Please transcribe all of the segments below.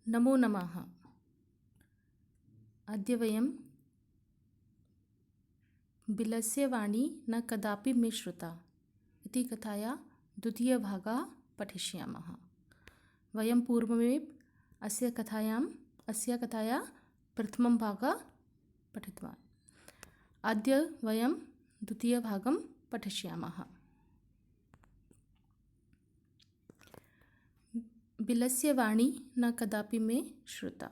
नमो नमः। अद्य वयं बिलस्य वाणी न कदापि मे श्रुता इति कथाया द्वितीयभागः पठिष्यामः। वयं पूर्वमेव अस्य कथायाः प्रथमं भागं पठितवान्। अद्य वयं द्वितीयभागं पठिष्यामः। बिलस्य वाणी न कदापि मे श्रुता।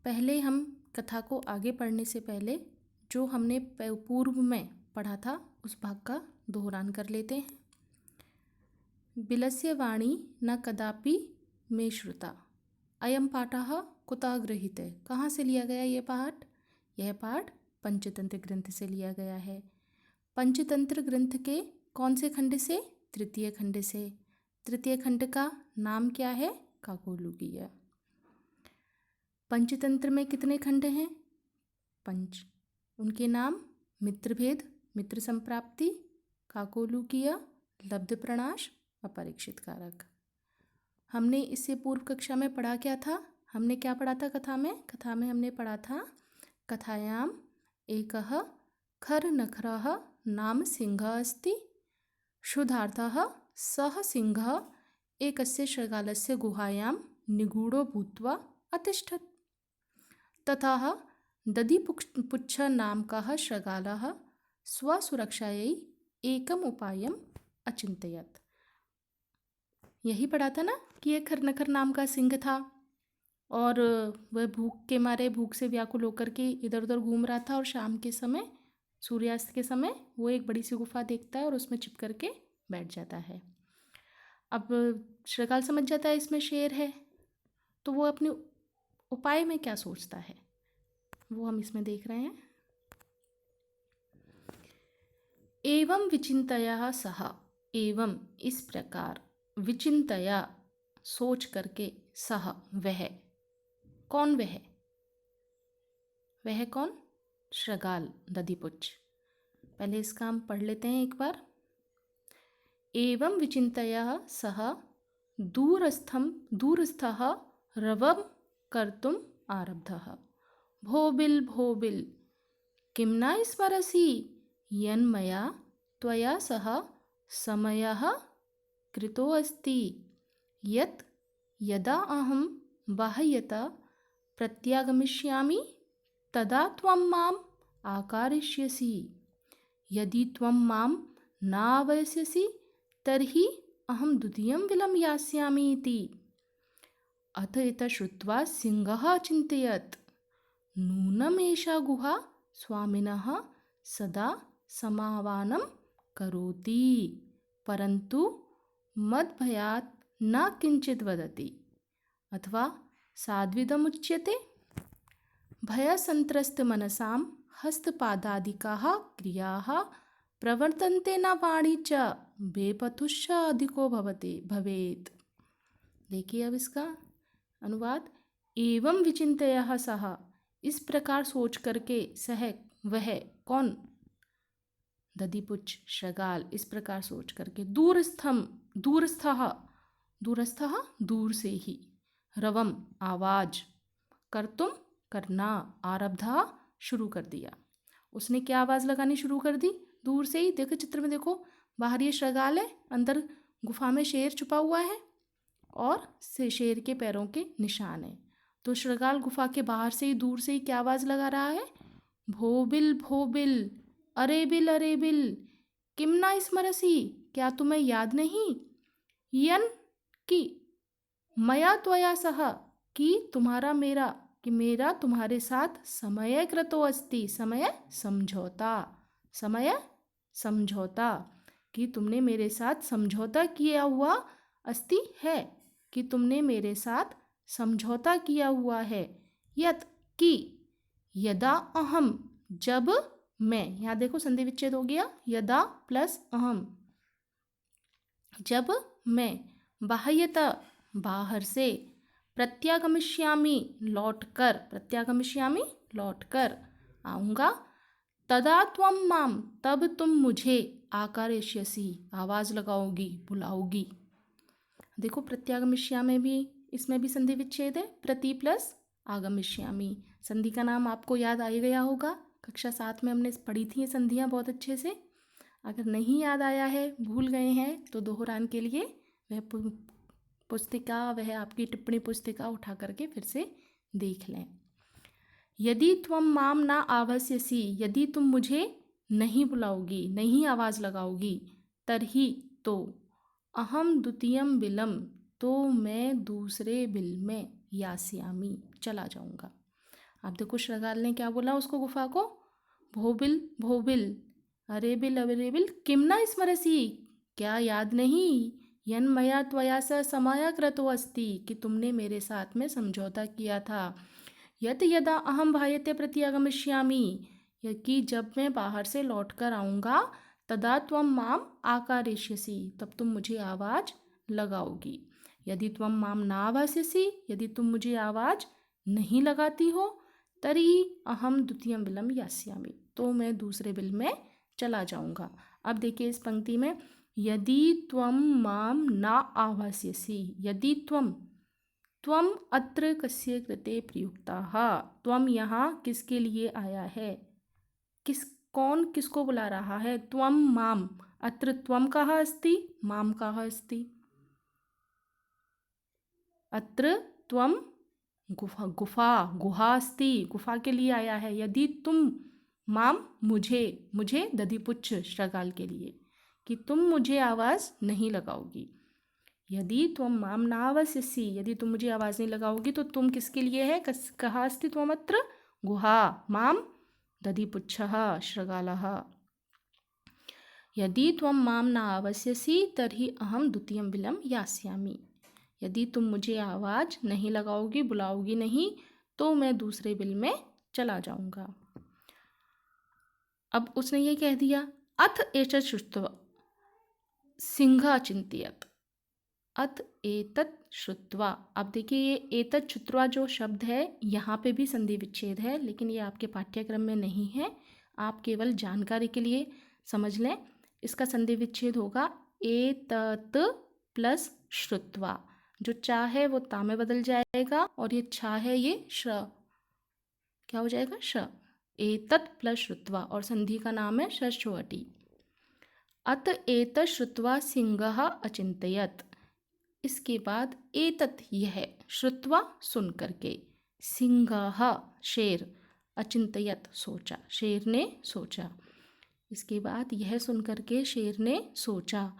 पहले हम कथा को आगे पढ़ने से पहले जो हमने पूर्व में पढ़ा था उस भाग का दोहरान कर लेते हैं। बिलस्य वाणी न कदापि मे श्रुता। अयं पाठः कुतः गृहीतः? कहाँ से लिया गया ये पाठ? यह पाठ पंचतंत्र ग्रंथ से लिया गया है। पंचतंत्र ग्रंथ के कौन से खंड से? तृतीय खंड से। तृतीय खंड का नाम क्या है? काकोलुकीय। पंचतंत्र में कितने खंड हैं? 5। उनके नाम मित्रभेद, मित्र संप्राप्ति, काकोलुकीय, लब्ध प्रणाश, अपरीक्षित कारक। हमने इससे पूर्व कक्षा में पढ़ा क्या था? हमने क्या पढ़ा था कथा में? कथा में हमने पढ़ा था कथायाम एकः खर नखरः नाम सिंहः अस्ति, शुद्धार्थः सः सिंहः एकस्य शृगालस्य गुहायां निगूढो भूत्वा अतिष्ठत्। ततः दधिपुच्छ नामकः शृगालः स्वसुरक्षायै एकम् उपायम् अचिन्तयत्। यही पढ़ा था ना कि एक खरनखर नाम का सिंह था और वह भूख के मारे, भूख से व्याकुल होकर के इधर उधर घूम रहा था और शाम के समय, सूर्यास्त के समय वो एक बड़ी सी गुफा देखता है और उसमें छिप करके बैठ जाता है। अब शृगाल समझ जाता है इसमें शेर है, तो वो अपने उपाय में क्या सोचता है वो हम इसमें देख रहे हैं। एवं विचिन्तया सह, एवं इस प्रकार, विचिन्तया सोच करके, सह वह, कौन वह? वह कौन? शृगाल, दधिपुच्छ। पहले इसका हम पढ़ लेते हैं एक बार। एवं विचिन्तया सह दूरस्थः रवं कर्तुम् आरब्धः। भोबिल् भोबिल् किं न स्मरसि यन्मया त्वया सह समयः कृतोऽस्ति यत् यदा अहं बाह्यतः प्रत्यागमिष्यामि तदा त्वं माम् आकरिष्यसि। यदि त्वं मां न आवास्यसि तर्हि अहं द्वितीयं बिलं यास्यामि इति। अथ एतत् श्रुत्वा सिंहः अचिन्तयत्, नूनम् एषा गुहा स्वामिनः सदा समावानं करोति, परन्तु मद्भयात् न किञ्चित् वदति। अथवा साद्विदमुच्यते, भयसन्त्रस्तमनसां हस्तपादादिकाः क्रियाः प्रवर्तन्ते न वाणी च बेपथुश्च अधिको भवेत्। देखिए अब इसका अनुवाद। एवं विचिन्तया सह, इस प्रकार सोच करके, सह वह कौन? दधिपुच्छ, शृगाल, इस प्रकार सोच करके, दूरस्थः दूर से ही, रवम आवाज, कर्तुम करना, आरब्धा शुरू कर दिया। उसने क्या आवाज़ लगानी शुरू कर दी? दूर से ही। देखो चित्र में, देखो बाहर ये शृगाल है, अंदर गुफा में शेर छुपा हुआ है और शेर के पैरों के निशान है। तो शृगाल गुफा के बाहर से ही, दूर से ही क्या आवाज़ लगा रहा है? भोबिल भोबिल, अरे बिल, किम ना स्मरसी, क्या तुम्हें याद नहीं? यन की, मया त्वया सह, कि तुम्हारा मेरा, कि मेरा तुम्हारे साथ समय कृतो अस्ति, समय समझौता, कि तुमने मेरे साथ समझौता किया हुआ, अस्ति है, कि तुमने मेरे साथ समझौता किया हुआ है। यत कि, यदा अहम, जब मैं, यहाँ देखो संधि विच्छेद हो गया, यदा प्लस अहम, जब मैं, बाह्यतः बाहर से, प्रत्यागमिष्यामि लौटकर आऊँगा, तदा त्वं मां, तब तुम मुझे, आकरिष्यसि, आवाज़ लगाओगी, बुलाओगी। देखो प्रत्यागमिष्यामि भी इसमें भी संधि विच्छेद है। प्रति प्लस आगमिष्यामि, संधि का नाम आपको याद आ गया होगा, कक्षा 7 में हमने पढ़ी थी ये संधियाँ बहुत अच्छे से। अगर नहीं याद आया है, भूल गए हैं, तो दोहरान के लिए वह पुस्तिका, वह आपकी टिप्पणी पुस्तिका उठा करके फिर से देख लें। यदि त्वं माम ना आवस्यसि, यदि तुम मुझे नहीं बुलाओगी, नहीं आवाज़ लगाओगी, तर्हि तो अहम द्वितीयम बिलम, तो मैं दूसरे बिल में यास्यामि, चला जाऊंगा। आप देखो श्रृगाल ने क्या बोला उसको, गुफा को, भोबिल भोबिल, अरे बिल किम न स्मरसि, क्या याद नहीं, यन मया त्वया स समाया कृतो अस्ति, कि तुमने मेरे साथ में समझौता किया था, यत यदा अहम बाह्यते प्रति आगमिष्यामि, कि जब मैं बाहर से लौट कर आऊँगा, तदा त्वं माम आकारेष्यसि, तब तुम मुझे आवाज़ लगाओगी। यदि त्वं माम न आवास्यसि, यदि तुम मुझे आवाज़ नहीं लगाती हो, तर्हि अहम द्वितीयं बिलं यास्यामि, तो मैं दूसरे बिल में चला जाऊँगा। अब देखिए इस पंक्ति में, यदि त्वं माम न आवास्यसि, यदि त्वं अत्र कस्य कृते प्रयुक्ताः, त्वं यहाँ किसके लिए आया है, कौन किसको बुला रहा है, त्वं माम, अत्र त्वं कः अस्ति, माम कः अस्ति, अत्र त्वं गुहा अस्ति, गुफा के लिए आया है। यदि तुम माम, मुझे दधिपुच्छ श्रृगाल के लिए, कि तुम मुझे आवाज़ नहीं लगाओगी। यदि त्वं माम न आवास्यसि, यदि तुम मुझे आवाज़ नहीं लगाओगी, तो तुम किसके लिए है, कः अस्ति त्वमत्र, गुहा, माम दधिपुच्छः श्रृगालः। यदि त्वं माम न आवास्यसि, तर्हि अहम द्वितीयं बिलं यास्यामि, यदि तुम मुझे आवाज़ नहीं लगाओगी, बुलाओगी नहीं, तो मैं दूसरे बिल में चला जाऊंगा। अब उसने ये कह दिया, अथ एतत् श्रुत्वा सिंह अचिंत्यत, अथ एतत् श्रुत्वा। अब देखिए ये एतत् श्रुत्वा जो शब्द है, यहाँ पे भी संधि विच्छेद है, लेकिन ये आपके पाठ्यक्रम में नहीं है, आप केवल जानकारी के लिए समझ लें। इसका संधि विच्छेद होगा एतत् प्लस श्रुत्वा, जो चा है वो ता में बदल जाएगा, और ये छा है ये श्र, क्या हो जाएगा, श, एतत् प्लस श्रुत्वा, और संधि का नाम है षष्ठवटी। अत एतत् श्रुत्वा सिंहः अचिंतयत्, इसके बाद एतत् यह, श्रुत्वा सुन करके, सिंहः शेर, अचिंतयत् सोचा, शेर ने सोचा। इसके बाद यह सुन करके शेर ने सोचा,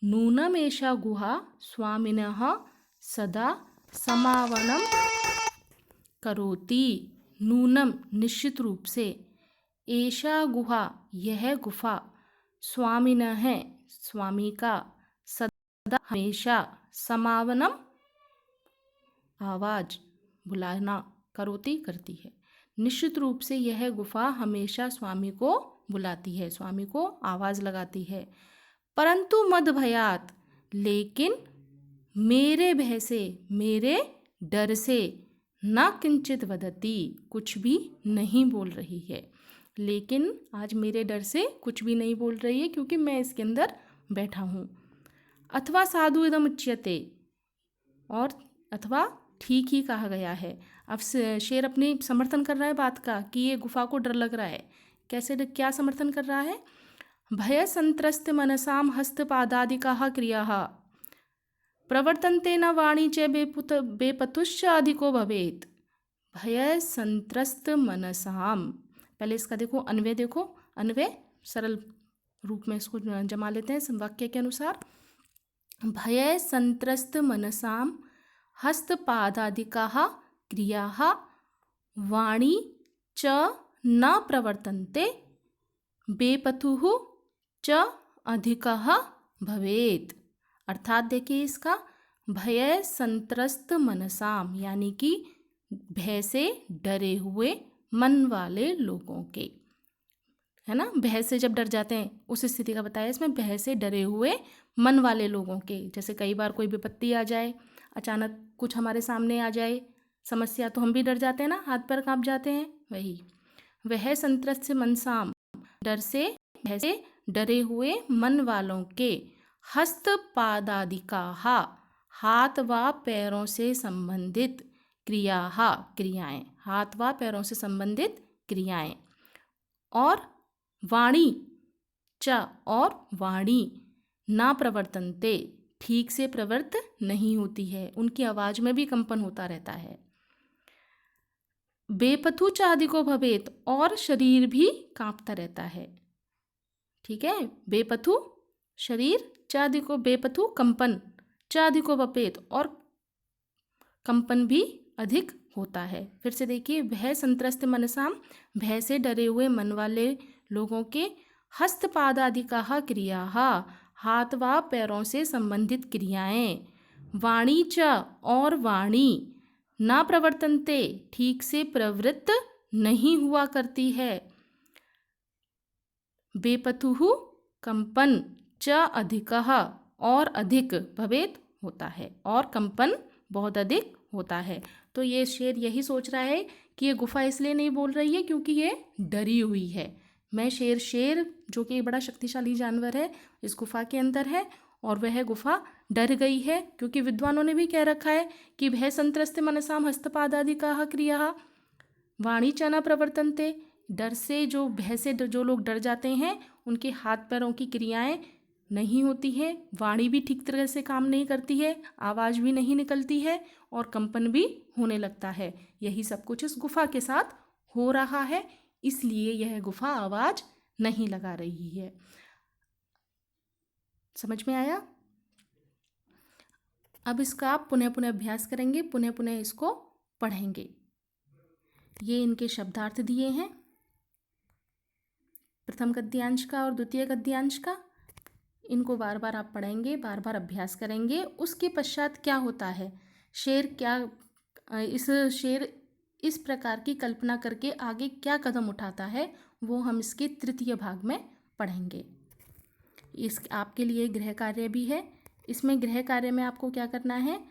नूनम एषा गुहा स्वामिनः सदा समावनं करोति, नूनम निश्चित रूप से, एषा गुहा यह गुफा, स्वामिनः है स्वामी का, सदा हमेशा, समावनम आवाज बुलाना, करोति करती है, निश्चित रूप से यह गुफा हमेशा स्वामी को बुलाती है, स्वामी को आवाज़ लगाती है। परंतु मद भयात, लेकिन मेरे भय से, मेरे डर से, न किंचित वदति, कुछ भी नहीं बोल रही है, लेकिन आज मेरे डर से कुछ भी नहीं बोल रही है, क्योंकि मैं इसके अंदर बैठा हूँ। अथवा साधु इदम उच्यते, और अथवा ठीक ही कहा गया है। अब शेर अपनी समर्थन कर रहा है बात का, कि ये गुफा को डर लग रहा है। कैसे, क्या समर्थन कर रहा है, भय संत्रस्त मनसाम हस्तपादादिकाः क्रियाः प्रवर्तन्ते न वाणी च बेपतुश्च अधिको भवेत्। भय संत्रस्त मनसाम, पहले इसका देखो अन्वय, देखो अन्वय सरल रूप में इसको जमा लेते हैं वाक्य के अनुसार। भय संत्रस्त मनसाम हस्तपादादिकाः क्रियाः वाणी च न प्रवर्तन्ते बेपथुः च अधिकः भवेत्। अर्थात देखिए इसका, भय संत्रस्त मनसाम, यानी कि भय से डरे हुए मन वाले लोगों के, है ना, भय से जब डर जाते हैं उस स्थिति का बताया इसमें, भय से डरे हुए मन वाले लोगों के। जैसे कई बार कोई विपत्ति आ जाए, अचानक कुछ हमारे सामने आ जाए समस्या, तो हम भी डर जाते हैं ना, हाथ पैर कांप जाते हैं, वही वह संत्रस्त मनसाम, डर से, भय से डरे हुए मन वालों के, हस्तपादादिकाः, हाथ व पैरों से संबंधित क्रियाएं, हाथ व पैरों से संबंधित क्रियाएं। और वाणी च और वाणी ना प्रवर्तन्ते, ठीक से प्रवृत्त नहीं होती है, उनकी आवाज में भी कंपन होता रहता है। बेपथु चादिको भवेत, और शरीर भी कांपता रहता है। ठीक है, बेपथु शरीर, चादिको बेपथु कंपन, चादिको भवेत और कंपन भी अधिक होता है। फिर से देखिए, भय संत्रस्त मनसाम, भय से डरे हुए मन वाले लोगों के हस्तपादादिकाः क्रियाः, हाथ व पैरों से संबंधित क्रियाएं। वाणी च और वाणी ना प्रवर्तन्ते, ठीक से प्रवृत्त नहीं हुआ करती है। बेपथुः कंपन, च अधिकः और अधिक, भवेत होता है और कंपन बहुत अधिक होता है। तो ये शेर यही सोच रहा है कि ये गुफा इसलिए नहीं बोल रही है क्योंकि ये डरी हुई है। मैं शेर जो कि एक बड़ा शक्तिशाली जानवर है, इस गुफा के अंदर है और वह गुफा डर गई है, क्योंकि विद्वानों ने भी कह रखा है कि भय संत्रस्त मनसाम हस्तपादादिकाः क्रियाः वाणी च न प्रवर्तन्ते, डर से जो भय से जो लोग डर जाते हैं उनके हाथ पैरों की क्रियाएं नहीं होती है, वाणी भी ठीक तरह से काम नहीं करती है, आवाज़ भी नहीं निकलती है और कंपन भी होने लगता है। यही सब कुछ इस गुफा के साथ हो रहा है, इसलिए यह गुफा आवाज़ नहीं लगा रही है। समझ में आया? अब इसका आप पुनः पुनः अभ्यास करेंगे, पुनः पुनः इसको पढ़ेंगे। ये इनके शब्दार्थ दिए हैं, प्रथम गद्यांश का और द्वितीय गद्यांश का। इनको बार बार आप पढ़ेंगे, बार बार अभ्यास करेंगे। उसके पश्चात क्या होता है, शेर इस प्रकार की कल्पना करके आगे क्या कदम उठाता है, वो हम इसके तृतीय भाग में पढ़ेंगे। इस आपके लिए गृह कार्य भी है। इसमें गृह कार्य में आपको क्या करना है,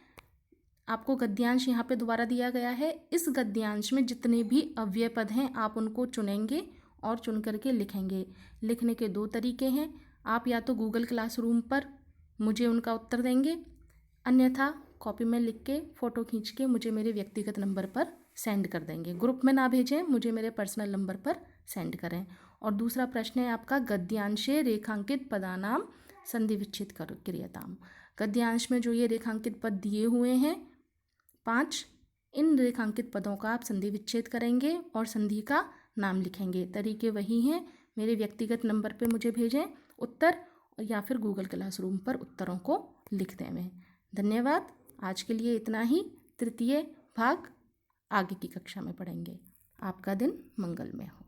आपको गद्यांश यहाँ पे दोबारा दिया गया है। इस गद्यांश में जितने भी अव्यय पद हैं आप उनको चुनेंगे और चुन करके लिखेंगे। लिखने के दो तरीके हैं, आप या तो गूगल क्लासरूम पर मुझे उनका उत्तर देंगे, अन्यथा कॉपी में लिख के फ़ोटो खींच के मुझे मेरे व्यक्तिगत नंबर पर सेंड कर देंगे। ग्रुप में ना भेजें, मुझे मेरे पर्सनल नंबर पर सेंड करें। और दूसरा प्रश्न है आपका, गद्यांशे रेखांकित पदानाम संधि विच्छेद क्रियताम। गद्यांश में जो ये रेखांकित पद दिए हुए हैं 5, इन रेखांकित पदों का आप संधि विच्छेद करेंगे और संधि का नाम लिखेंगे। तरीके वही हैं, मेरे व्यक्तिगत नंबर पे मुझे भेजें उत्तर या फिर गूगल क्लासरूम पर उत्तरों को लिख दें। धन्यवाद। आज के लिए इतना ही। तृतीय भाग आगे की कक्षा में पढ़ेंगे। आपका दिन मंगलमय हो।